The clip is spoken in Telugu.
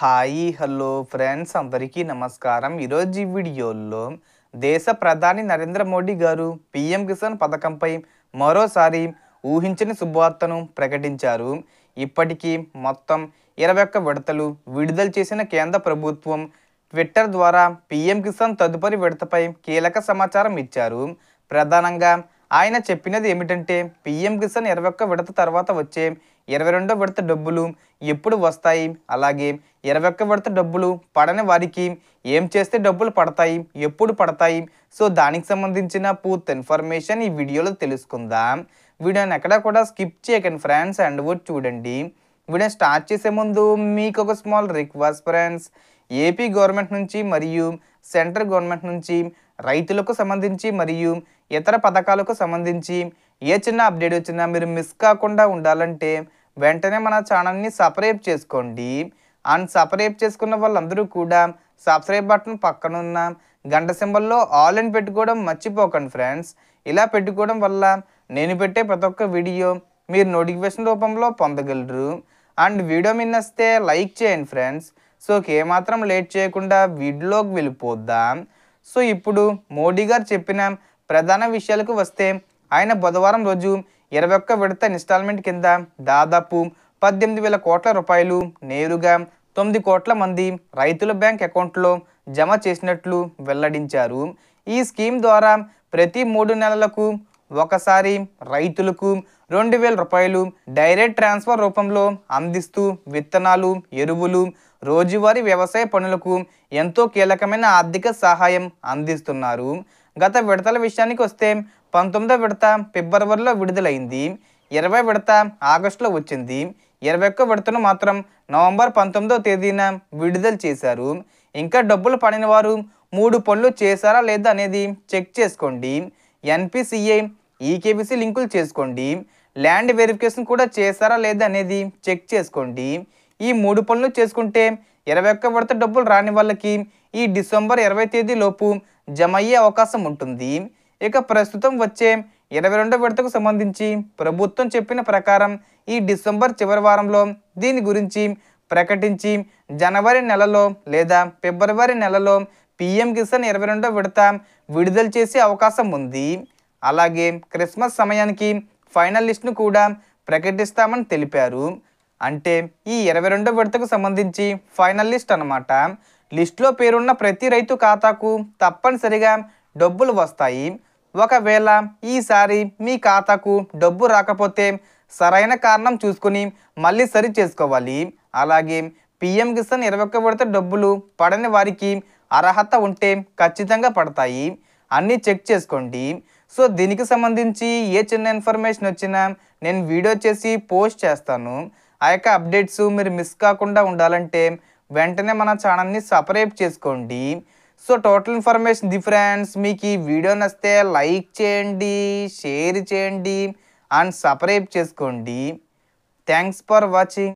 హాయ్ హలో ఫ్రెండ్స్ అందరికీ నమస్కారం. ఈరోజు ఈ వీడియోలో దేశ ప్రధాని నరేంద్ర మోడీ గారు పీఎం కిసాన్ పథకంపై మరోసారి ఊహించని శుభవార్తను ప్రకటించారు. ఇప్పటికీ మొత్తం 21 విడతలు విడుదల చేసిన కేంద్ర ప్రభుత్వం ట్విట్టర్ ద్వారా పీఎం కిసాన్ తదుపరి విడతపై కీలక సమాచారం ఇచ్చారు. ప్రధానంగా ఆయన చెప్పినది ఏమిటంటే పీఎం కిసాన్ 21 విడత తర్వాత వచ్చే 22వ విడత డబ్బులు ఎప్పుడు వస్తాయి, అలాగే 21 విడత డబ్బులు పడని వారికి ఏం చేస్తే డబ్బులు పడతాయి, ఎప్పుడు పడతాయి, సో దానికి సంబంధించిన పూర్తి ఇన్ఫర్మేషన్ ఈ వీడియోలో తెలుసుకుందాం. వీడియోని ఎక్కడా కూడా స్కిప్ చేయకండి ఫ్రెండ్స్, అండ్ చూడండి. వీడియో స్టార్ట్ చేసే ముందు మీకు ఒక small request friends, AP government నుంచి మరియు సెంట్రల్ గవర్నమెంట్ నుంచి రైతులకు సంబంధించి మరియు ఇతర పథకాలకు సంబంధించి ఏ చిన్న అప్డేట్ వచ్చినా మీరు మిస్ కాకుండా ఉండాలంటే వెంటనే మన ఛానల్ని సబ్స్క్రైబ్ చేసుకోండి. అండ్ సబ్స్క్రైబ్ చేసుకున్న వాళ్ళందరూ కూడా సబ్స్క్రైబ్ బటన్ పక్కనున్న గంట సింబల్లో ఆల్ అని పెట్టుకోవడం మర్చిపోకండి ఫ్రెండ్స్. ఇలా పెట్టుకోవడం వల్ల నేను పెట్టే ప్రతి ఒక్క వీడియో మీరు నోటిఫికేషన్ రూపంలో పొందగలరు. అండ్ వీడియో మీద నచ్చితే లైక్ చేయండి ఫ్రెండ్స్. సో ఏమాత్రం లేట్ చేయకుండా వీడియోలోకి వెళ్ళిపోద్దాం. సో ఇప్పుడు మోడీ గారు చెప్పిన ప్రధాన విషయాలకు వస్తే, ఆయన బుధవారం రోజు 21 విడత ఇన్స్టాల్మెంట్ కింద దాదాపు 18,000 కోట్ల రూపాయలు నేరుగా 9 కోట్ల మంది రైతుల బ్యాంక్ అకౌంట్లో జమ చేసినట్లు వెల్లడించారు. ఈ స్కీమ్ ద్వారా ప్రతి 3 నెలలకు ఒకసారి రైతులకు 2,000 రూపాయలు డైరెక్ట్ ట్రాన్స్ఫర్ రూపంలో అందిస్తూ విత్తనాలు, ఎరువులు, రోజువారీ వ్యవసాయ పనులకు ఎంతో కీలకమైన ఆర్థిక సహాయం అందిస్తున్నారు. గత విడతల విషయానికి వస్తే 19వ విడత ఫిబ్రవరిలో విడుదలైంది, 20వ విడత ఆగస్టులో వచ్చింది, 21వ విడతను మాత్రం నవంబర్ 19వ తేదీన విడుదల చేశారు. ఇంకా డబ్బులు పడిన వారు 3 పనులు చేశారా లేదా అనేది చెక్ చేసుకోండి. ఎన్పిసిఐ, ఈకేబీసీ లింకులు చేసుకోండి. ల్యాండ్ వెరిఫికేషన్ కూడా చేశారా లేదా అనేది చెక్ చేసుకోండి. ఈ 3 పనులు చేసుకుంటే 21 విడత డబ్బులు రాని వాళ్ళకి ఈ డిసెంబర్ 20 తేదీ లోపు జమ అయ్యే అవకాశం ఉంటుంది. ఇక ప్రస్తుతం వచ్చే 22వ విడతకు సంబంధించి ప్రభుత్వం చెప్పిన ప్రకారం ఈ డిసెంబర్ చివరి వారంలో దీని గురించి ప్రకటించి జనవరి నెలలో లేదా ఫిబ్రవరి నెలలో పీఎం కిసాన్ 22వ విడత విడుదల చేసే అవకాశం ఉంది. అలాగే క్రిస్మస్ సమయానికి ఫైనల్ లిస్ట్ను కూడా ప్రకటిస్తామని తెలిపారు. అంటే ఈ 22వ విడతకు సంబంధించి ఫైనల్ లిస్ట్ అన్నమాట. లిస్టులో పేరున్న ప్రతి రైతు ఖాతాకు తప్పనిసరిగా డబ్బులు వస్తాయి. ఒకవేళ ఈసారి మీ ఖాతాకు డబ్బు రాకపోతే సరైన కారణం చూసుకుని మళ్ళీ సరి చేసుకోవాలి. అలాగే పీఎం కిసాన్ 21 విడత డబ్బులు పడని వారికి అర్హత ఉంటే ఖచ్చితంగా పడతాయి. అన్నీ చెక్ చేసుకోండి. సో దీనికి సంబంధించి ఏ చిన్న ఇన్ఫర్మేషన్ వచ్చినా నేను వీడియో చేసి పోస్ట్ చేస్తాను. ఆ యొక్క అప్డేట్స్ మీరు మిస్ కాకుండా ఉండాలంటే వెంటనే మన ఛానల్ని సబ్స్క్రైబ్ చేసుకోండి. సో టోటల్ ఇన్ఫర్మేషన్ ఫ్రెండ్స్, మీకు ఈ వీడియో నచ్చితే లైక్ చేయండి, షేర్ చేయండి అండ్ సబ్స్క్రైబ్ చేసుకోండి. Thanks for watching.